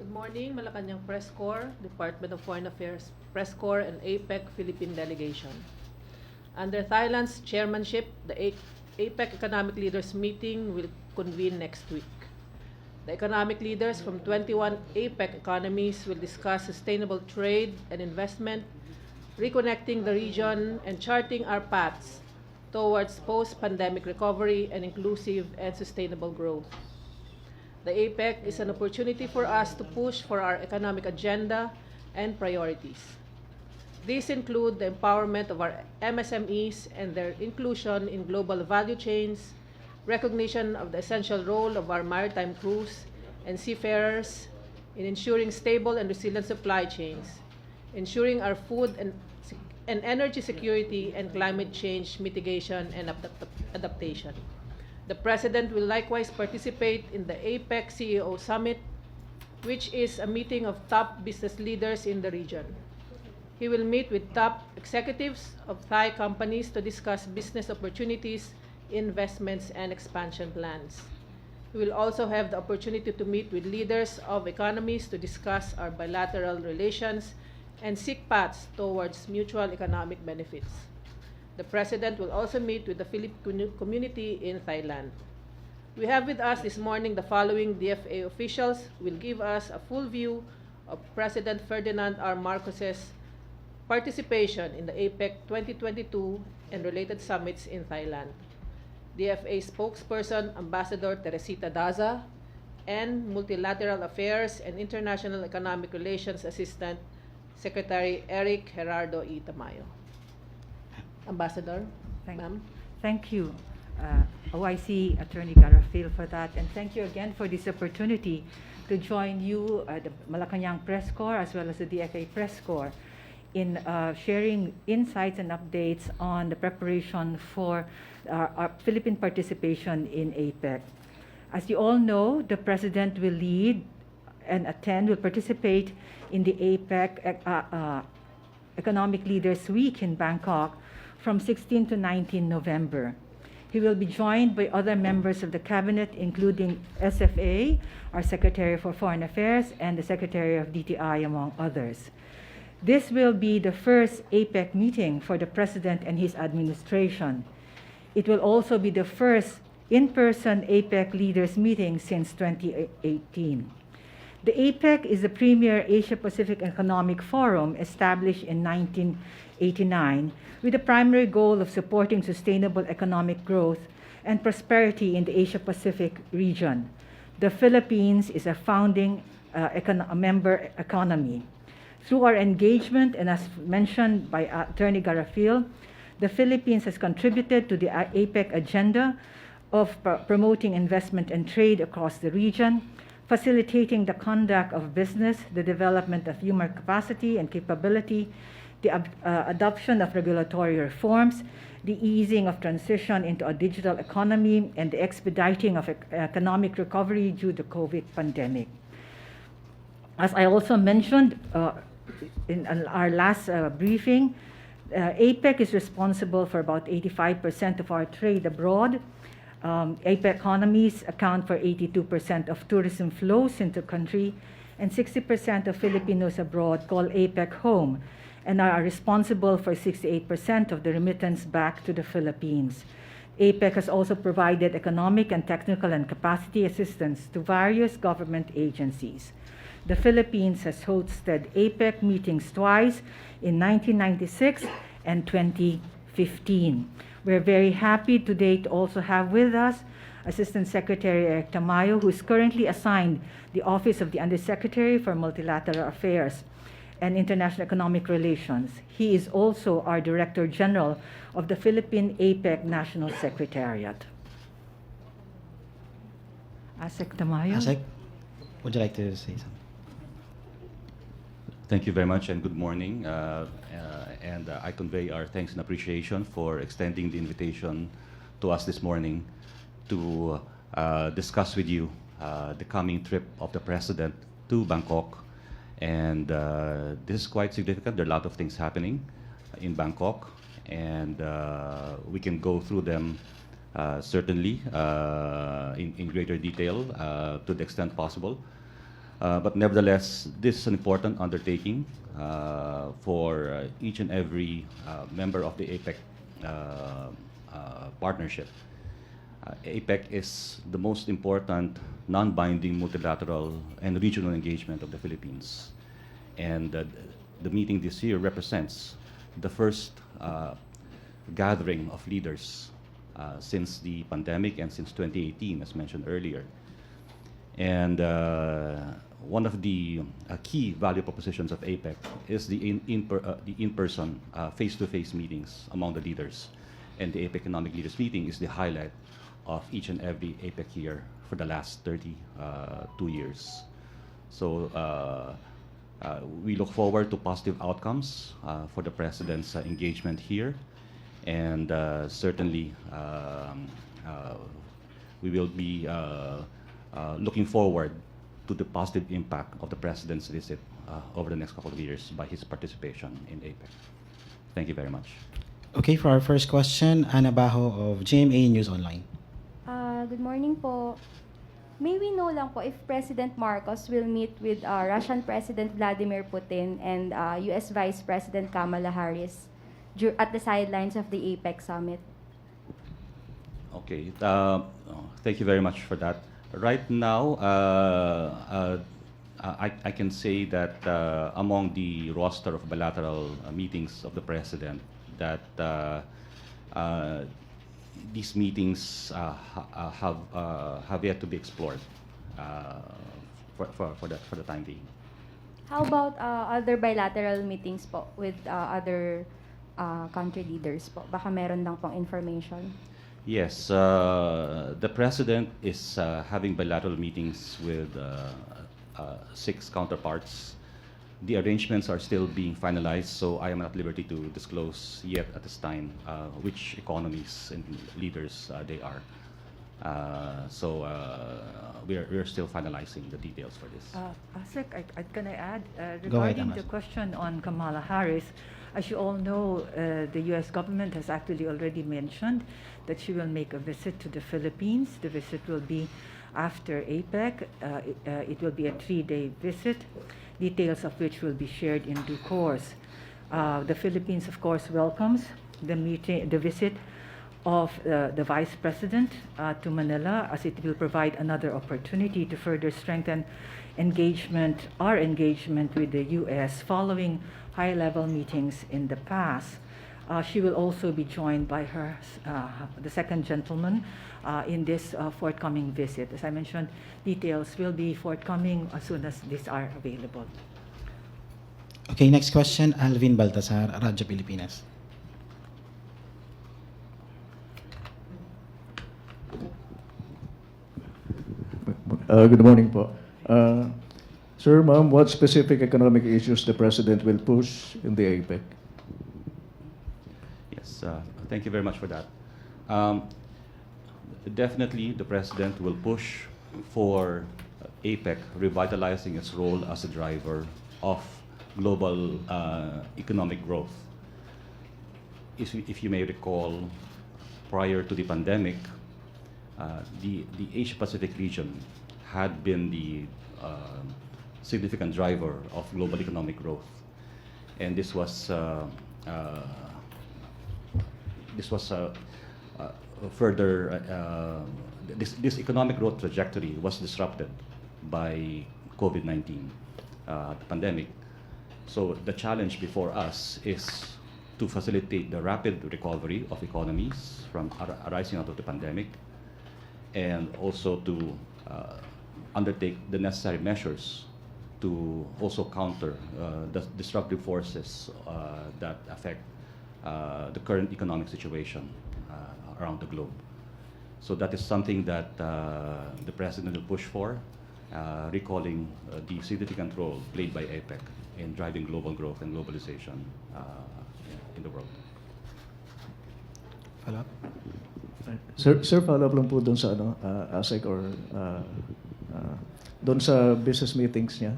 Good morning, Malacañang Press Corps, Department of Foreign Affairs Press Corps, and APEC Philippine Delegation. Under Thailand's chairmanship, the APEC Economic Leaders Meeting will convene next week. The economic leaders from 21 APEC economies will discuss sustainable trade and investment, reconnecting the region and charting our paths towards post-pandemic recovery and inclusive and sustainable growth. The APEC is an opportunity for us to push for our economic agenda and priorities. These include the empowerment of our MSMEs and their inclusion in global value chains, recognition of the essential role of our maritime crews and seafarers in ensuring stable and resilient supply chains, ensuring our food and energy security and climate change mitigation and adaptation. The President will likewise participate in the APEC CEO Summit, which is a meeting of top business leaders in the region. He will meet with top executives of Thai companies to discuss business opportunities, investments, and expansion plans. We will also have the opportunity to meet with leaders of economies to discuss our bilateral relations and seek paths towards mutual economic benefits. The President will also meet with the Philippine community in Thailand. We have with us this morning the following DFA officials who will give us a full view of President Ferdinand R. Marcos's participation in the APEC 2022 and related summits in Thailand. DFA Spokesperson Ambassador Teresita Daza and Multilateral Affairs and International Economic Relations Assistant Secretary Eric Gerardo Tamayo. Ambassador, ma'am. Thank you, OIC Attorney Garafil, for that, and thank you again for this opportunity to join you, the Malacañang Press Corps, as well as the DFA Press Corps, in sharing insights and updates on the preparation for our Philippine participation in APEC. As you all know, the President will lead and will participate in the APEC Economic Leaders Week in Bangkok from 16 to 19 November. He will be joined by other members of the Cabinet, including SFA, our Secretary for Foreign Affairs, and the Secretary of DTI, among others. This will be the first APEC meeting for the President and his administration. It will also be the first in-person APEC leaders meeting since 2018. The APEC is the premier Asia-Pacific Economic Forum established in 1989 with the primary goal of supporting sustainable economic growth and prosperity in the Asia-Pacific region. The Philippines is a founding member economy. Through our engagement, and as mentioned by Attorney Garafil, the Philippines has contributed to the APEC agenda of promoting investment and trade across the region, facilitating the conduct of business, the development of human capacity and capability, the adoption of regulatory reforms, the easing of transition into a digital economy, and the expediting of economic recovery due to the COVID pandemic. As I also mentioned in our last briefing, APEC is responsible for about 85% of our trade abroad. APEC economies account for 82% of tourism flows into the country, and 60% of Filipinos abroad call APEC home and are responsible for 68% of the remittance back to the Philippines. APEC has also provided economic and technical and capacity assistance to various government agencies. The Philippines has hosted APEC meetings twice in 1996 and 2015. We're very happy today to also have with us Assistant Secretary Eric Tamayo, who is currently assigned the Office of the Undersecretary for Multilateral Affairs and International Economic Relations. He is also our Director General of the Philippine APEC National Secretariat. Asek Tamayo. Asek, would you like to say something? Thank you very much and good morning. I convey our thanks and appreciation for extending the invitation to us this morning to discuss with you the coming trip of the President to Bangkok. And this is quite significant. There are a lot of things happening in Bangkok, and we can go through them certainly in greater detail to the extent possible. But nevertheless, this is an important undertaking for each and every member of the APEC partnership. APEC is the most important non-binding multilateral and regional engagement of the Philippines. And the meeting this year represents the first gathering of leaders since the pandemic and since 2018, as mentioned earlier. And one of the key value propositions of APEC is the in-person, face-to-face meetings among the leaders. And the APEC Economic Leaders Meeting is the highlight of each and every APEC year for the last 32 years. So we look forward to positive outcomes for the President's engagement here. And certainly we will be looking forward to the positive impact of the President's visit over the next couple of years by his participation in APEC. Thank you very much. Okay, for our first question, Ana Bajo of GMA News Online. Good morning po. May we know lang po if President Marcos will meet with Russian President Vladimir Putin and US Vice President Kamala Harris at the sidelines of the APEC summit? Okay, thank you very much for that. Right now, I can say that among the roster of bilateral meetings of the President, that these meetings have yet to be explored for the time being. How about other bilateral meetings po with other country leaders po? Baka meron lang pong information. Yes, the President is having bilateral meetings with 6 counterparts. The arrangements are still being finalized, so I am not at liberty to disclose yet at this time which economies and leaders they are. So we're still finalizing the details for this. Sec, can I add? Go ahead, Regarding the Amas. question on Kamala Harris, as you all know, the U.S. government has actually already mentioned that she will make a visit to the Philippines. The visit will be after APEC. It will be a 3-day visit, details of which will be shared in due course. The Philippines, of course, welcomes the visit of the Vice President to Manila, as it will provide another opportunity to further strengthen our engagement with the U.S. following high-level meetings in the past. She will also be joined by the second gentleman in this forthcoming visit. As I mentioned, details will be forthcoming as soon as these are available. Okay, next question, Alvin Baltasar, Radyo Pilipinas. Good morning po. Sir, ma'am, what specific economic issues the President will push in the APEC? Yes, thank you very much for that. Definitely, the President will push for APEC revitalizing its role as a driver of global economic growth. If you may recall, prior to the pandemic, the Asia-Pacific region had been the significant driver of global economic growth, and this economic growth trajectory was disrupted by COVID-19, the pandemic. So the challenge before us is to facilitate the rapid recovery of economies from arising out of the pandemic, and also to undertake the necessary measures to also counter the disruptive forces that affect the current economic situation around the globe. So that is something that the President will push for, recalling the significant role played by APEC in driving global growth and globalization in the world. Follow up? Sir, follow-up lang po doon sa ASEC or doon sa business meetings niya.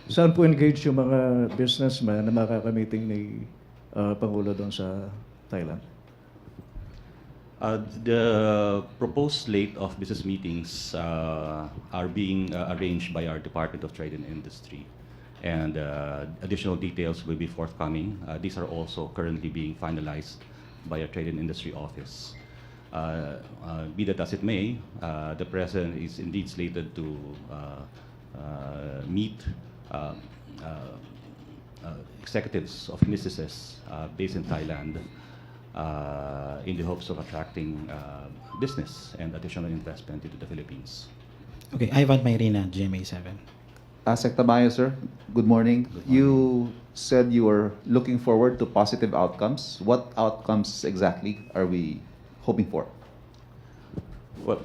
Saan po engage yung mga businessmen na makakamiting ni Pangulo doon sa Thailand? The proposed slate of business meetings are being arranged by our Department of Trade and Industry, and additional details will be forthcoming. These are also currently being finalized by our Trade and Industry Office. Be that as it may, the President is indeed slated to meet executives of businesses based in Thailand in the hopes of attracting business and additional investment into the Philippines. Okay, Ivan Mayrina, GMA7. Sec Tamayo, sir. Good morning. Good morning. You said you were looking forward to positive outcomes. What outcomes exactly are we hoping for? Well,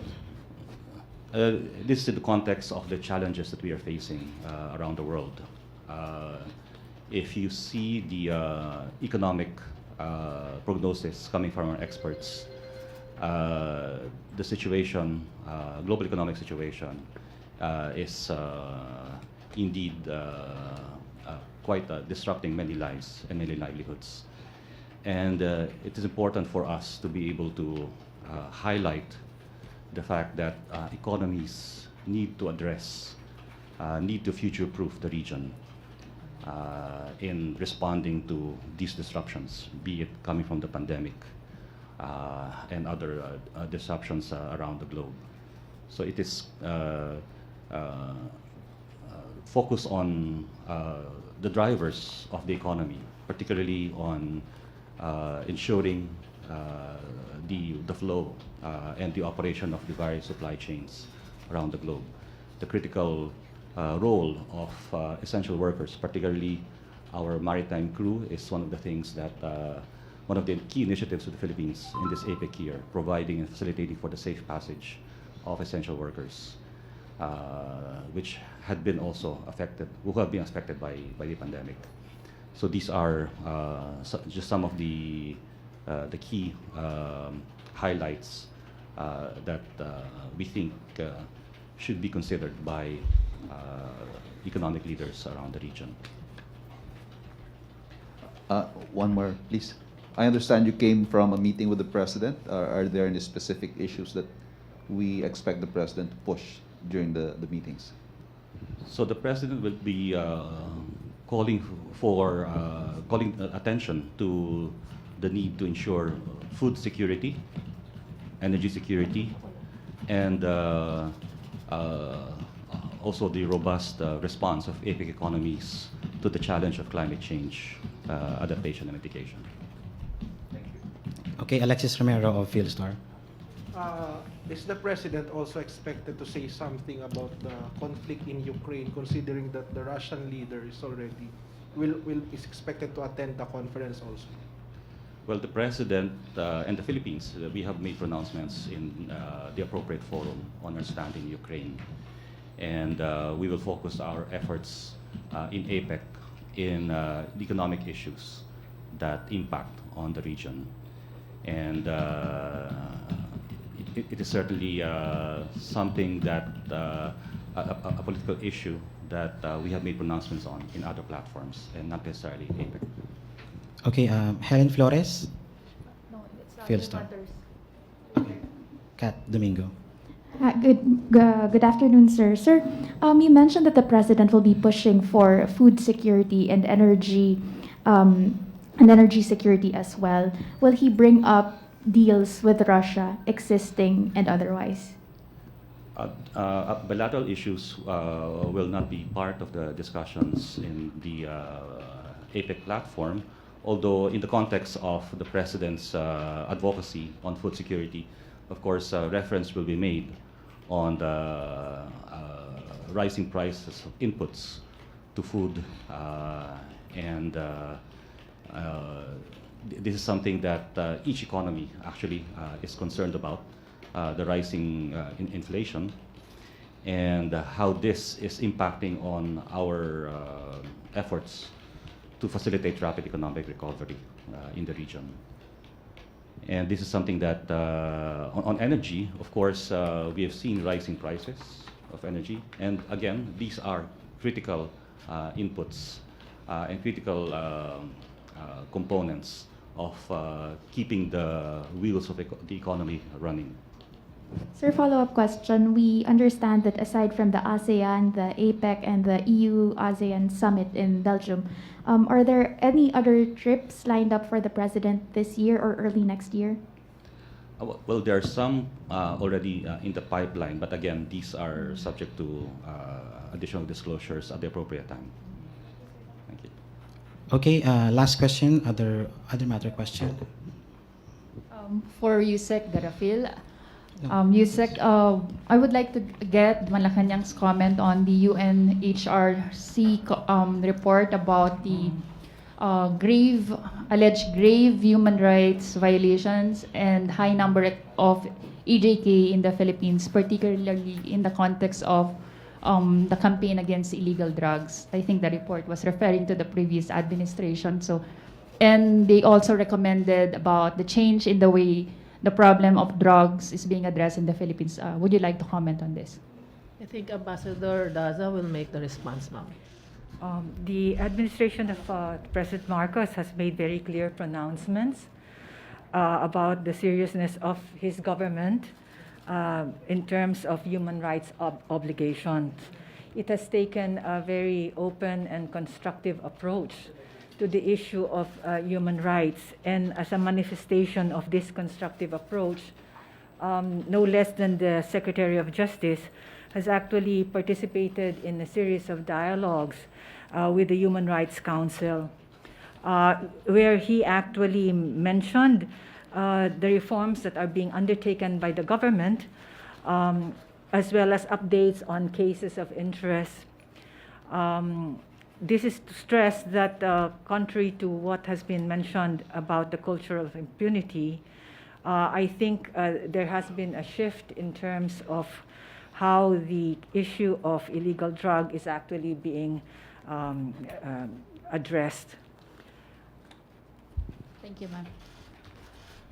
this is in the context of the challenges that we are facing around the world. If you see the economic prognosis coming from our experts, the situation, global economic situation, is indeed quite disrupting many lives and many livelihoods. And it is important for us to be able to highlight the fact that economies need to address, need to future-proof the region in responding to these disruptions, be it coming from the pandemic and other disruptions around the globe. So it is focus on the drivers of the economy, particularly on ensuring the flow and the operation of the various supply chains around the globe. The critical role of essential workers, particularly our maritime crew, is one of the things that one of the key initiatives of the Philippines in this APEC year, providing and facilitating for the safe passage of essential workers, which had been also affected, who have been affected by the pandemic. So these are just some of the key highlights that we think should be considered by economic leaders around the region. One more, please. I understand you came from a meeting with the President. Are there any specific issues that we expect the President to push during the meetings? So the President will be calling attention to the need to ensure food security, energy security, and also the robust response of APEC economies to the challenge of climate change, adaptation, and mitigation. Okay, Alexis Romero of Philstar. Is the President also expected to say something about the conflict in Ukraine, considering that the Russian leader is already is expected to attend the conference also? Well, the President and the Philippines, we have made pronouncements in the appropriate forum on our stand in Ukraine. And we will focus our efforts in APEC in the economic issues that impact on the region. And it is certainly something that, a political issue that we have made pronouncements on in other platforms and not necessarily APEC. Okay, Helen Flores, No, it's not Philstar. matters. Kat Domingo. Good afternoon, sir. Sir, you mentioned that the president will be pushing for food security and energy security as well. Will he bring up deals with Russia, existing and otherwise? Bilateral issues will not be part of the discussions in the APEC platform, although in the context of the President's advocacy on food security, of course, reference will be made on the rising prices of inputs to food, and this is something that each economy actually is concerned about, the rising inflation, and how this is impacting on our efforts to facilitate rapid economic recovery in the region. And this is something that, on energy, of course, we have seen rising prices of energy. And again, these are critical inputs and critical components of keeping the wheels of the economy running. Sir, follow-up question. We understand that aside from the ASEAN, the APEC, and the EU-ASEAN summit in Belgium, are there any other trips lined up for the President this year or early next year? Well, there are some already in the pipeline, but again, these are subject to additional disclosures at the appropriate time. Thank you. Okay, last question. Other matter question. For Yusek Garafil, Yusek, I would like to get Malacañang's comment on the UNHRC report about the alleged grave human rights violations and high number of EJK in the Philippines, particularly in the context of the campaign against illegal drugs. I think the report was referring to the previous administration. And they also recommended about the change in the way the problem of drugs is being addressed in the Philippines. Would you like to comment on this? I think Ambassador Daza will make the response, ma'am. The administration of President Marcos has made very clear pronouncements about the seriousness of his government in terms of human rights obligations. It has taken a very open and constructive approach to the issue of human rights. And as a manifestation of this constructive approach, no less than the Secretary of Justice has actually participated in a series of dialogues with the Human Rights Council, where he actually mentioned the reforms that are being undertaken by the government, as well as updates on cases of interest. This is to stress that, contrary to what has been mentioned about the culture of impunity, I think there has been a shift in terms of how the issue of illegal drug is actually being addressed. Thank you, ma'am.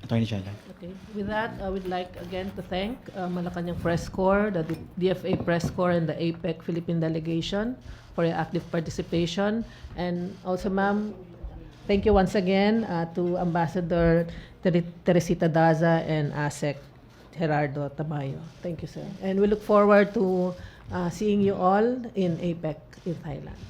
Attorney Cheloy. Okay. With that, I would like again to thank Malacañang Press Corps, the DFA Press Corps, and the APEC Philippine delegation for your active participation. And also, ma'am, thank you once again to Ambassador Teresita Daza and ASEC Gerardo Tamayo. Thank you, sir. And we look forward to seeing you all in APEC in Thailand.